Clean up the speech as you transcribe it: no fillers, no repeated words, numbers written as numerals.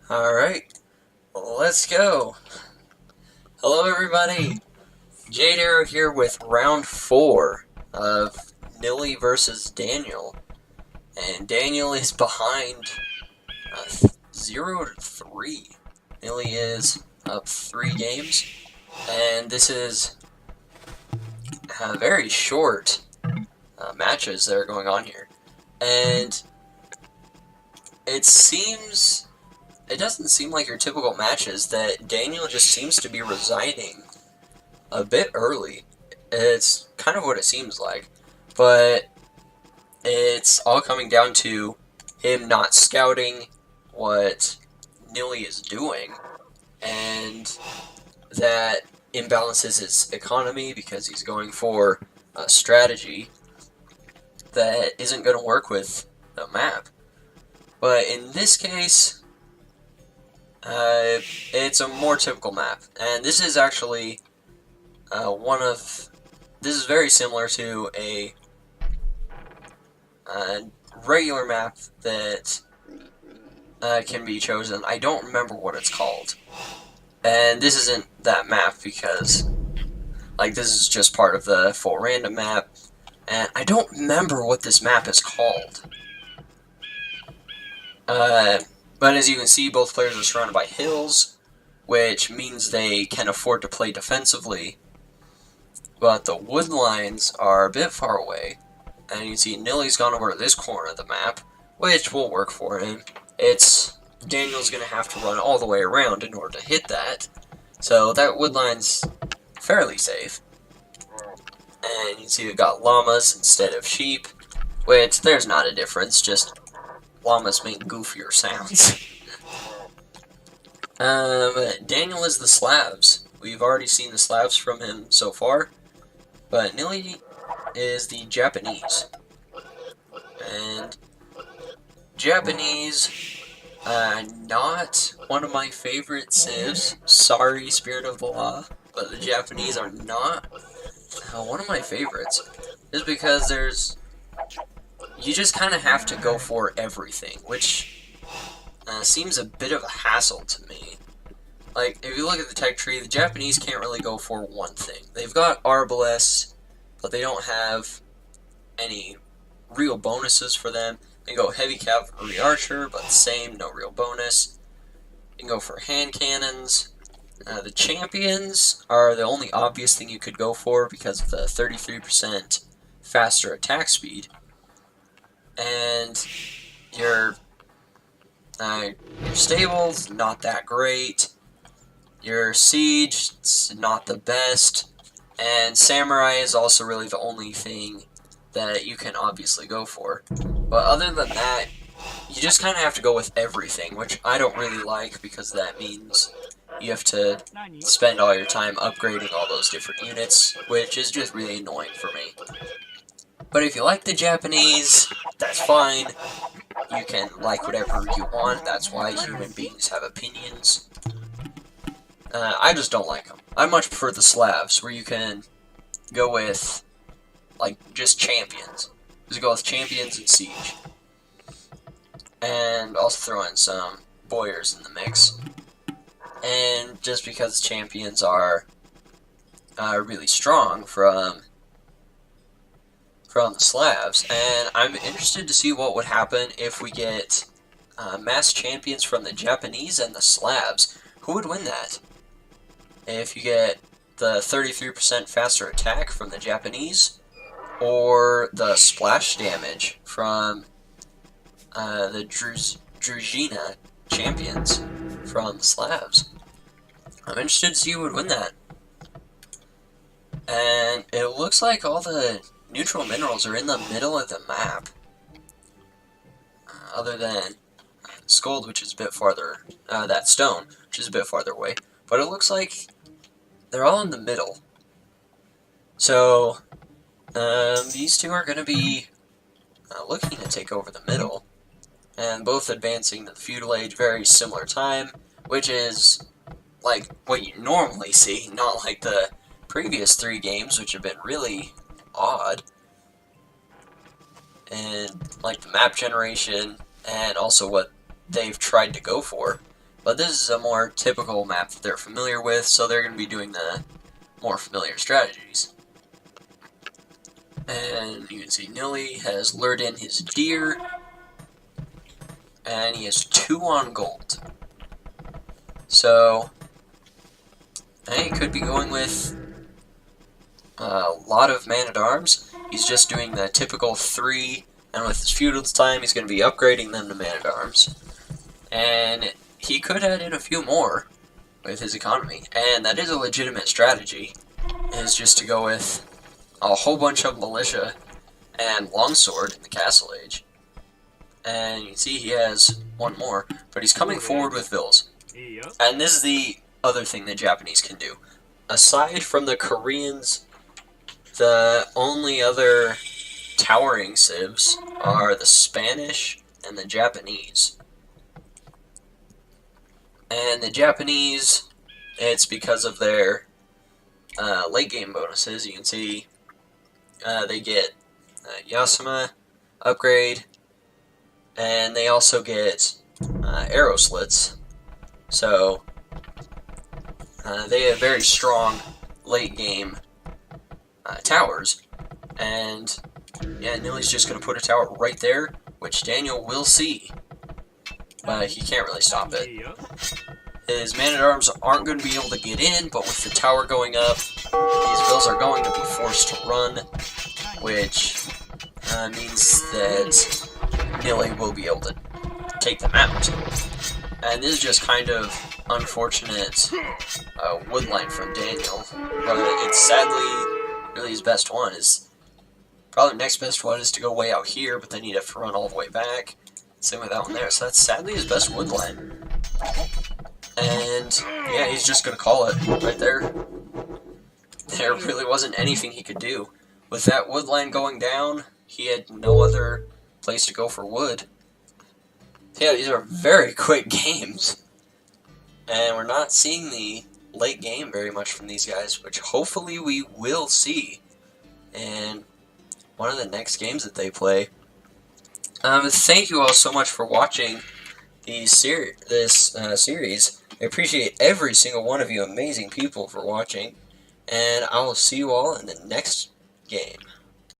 Alright, let's go. Hello everybody, Jade Arrow here with round 4 of Nili versus Daniel. And Daniel is behind 0-3. Nili is up 3 games, and this is very short matches that are going on here. And it doesn't seem like your typical matches that Daniel just seems to be resigning a bit early. It's kind of what it seems like, but it's all coming down to him not scouting what Nili is doing, and that imbalances his economy because he's going for a strategy that isn't going to work with the map. But in this case, it's a more typical map, and this is actually this is very similar to a regular map that can be chosen. I don't remember what it's called, and this isn't that map because this is just part of the full random map, and I don't remember what this map is called. But as you can see, both players are surrounded by hills, which means they can afford to play defensively. But the wood lines are a bit far away, and you can see Nili's gone over to this corner of the map, which will work for him. Daniel's going to have to run all the way around in order to hit that, so that wood line's fairly safe. And you can see we've got llamas instead of sheep, which there's not a difference, just llamas make goofier sounds. Daniel is the slabs. We've already seen the slabs from him so far, but Nili is the Japanese. And Japanese, not one of my favorite civs. Sorry, Spirit of the Law, but the Japanese are not one of my favorites. Just because you just kind of have to go for everything, which seems a bit of a hassle to me. If you look at the tech tree, the Japanese can't really go for one thing. They've got Arbalest, but they don't have any real bonuses for them. They can go Heavy Cavalry Archer, but same, no real bonus. You can go for hand cannons. The champions are the only obvious thing you could go for because of the 33% faster attack speed. And your stable's not that great. Your siege, it's not the best. And samurai is also really the only thing that you can obviously go for. But other than that, you just kind of have to go with everything, which I don't really like because that means you have to spend all your time upgrading all those different units, which is just really annoying for me. But if you like the Japanese, that's fine. You can like whatever you want. That's why human beings have opinions. I just don't like them. I much prefer the Slavs, where you can go with, just champions. Just go with champions and siege. And also throw in some boyars in the mix. And just because champions are really strong from the Slavs, and I'm interested to see what would happen if we get mass champions from the Japanese and the Slavs. Who would win that? If you get the 33% faster attack from the Japanese, or the splash damage from the Druzhina champions from the Slavs. I'm interested to see who would win that. And it looks like all the neutral minerals are in the middle of the map. Other than Scold, which is a bit farther, that stone, which is a bit farther away. But it looks like they're all in the middle. So, these two are going to be looking to take over the middle. And both advancing to the feudal age, very similar time, which is what you normally see, not like the previous 3 games, which have been really odd. And the map generation, and also what they've tried to go for. But this is a more typical map that they're familiar with, so they're going to be doing the more familiar strategies. And you can see Nili has lured in his deer, and he has 2 on gold. So, he could be going with a lot of man-at-arms. He's just doing the typical 3, and with his feudal time, he's going to be upgrading them to man-at-arms. And he could add in a few more with his economy, and that is a legitimate strategy, is just to go with a whole bunch of militia and longsword in the castle age. And you can see he has 1 more, but he's coming forward with vills. And this is the other thing the Japanese can do. Aside from the Koreans, the only other towering civs are the Spanish and the Japanese. And the Japanese, it's because of their late game bonuses. You can see they get Yasuma upgrade, and they also get arrow slits. So they have very strong late game towers. And yeah, Nili's just going to put a tower right there, which Daniel will see. But he can't really stop it. His man-at-arms aren't going to be able to get in, but with the tower going up, these vills are going to be forced to run, which means that Nili will be able to take them out. And this is just kind of unfortunate woodline from Daniel, but it's sadly really his best one. Probably the next best one is to go way out here, but then he'd have to run all the way back. Same with that one there, so that's sadly his best woodline. And yeah, he's just gonna call it right there. There really wasn't anything he could do. With that woodline going down, he had no other place to go for wood. Yeah, these are very quick games. And we're not seeing the late game very much from these guys, which hopefully we will see in one of the next games that they play. Thank you all so much for watching this series. I appreciate every single one of you amazing people for watching, and I will see you all in the next game.